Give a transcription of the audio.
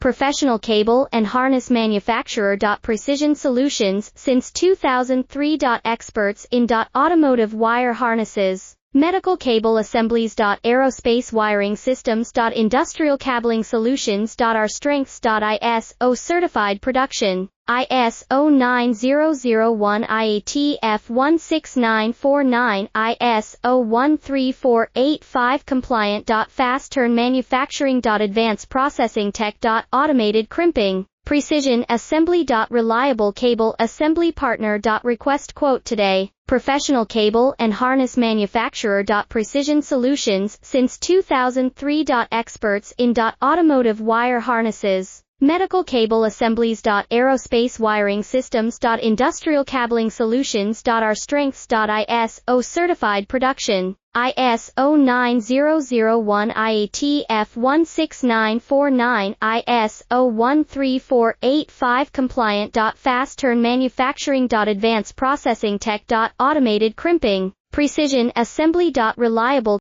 Professional cable and harness manufacturer. Precision solutions since 2003. Experts in automotive wire harnesses, medical cable assemblies. Aerospace wiring systems. Industrial cabling solutions. Our strengths. ISO certified production, ISO 9001 IATF 16949, ISO 13485 compliant. Fast turn manufacturing. Advanced processing tech. Automated crimping, precision assembly. Reliable cable assembly partner. Request quote today. Professional cable and harness manufacturer. Precision solutions since 2003. Experts in automotive wire harnesses, medical cable assemblies. Aerospace wiring systems. Industrial cabling solutions. Our strengths. ISO certified production, ISO 9001 IATF 16949, ISO 13485 compliant. Fast turn manufacturing. Advanced processing tech. Automated crimping, precision assembly. Reliable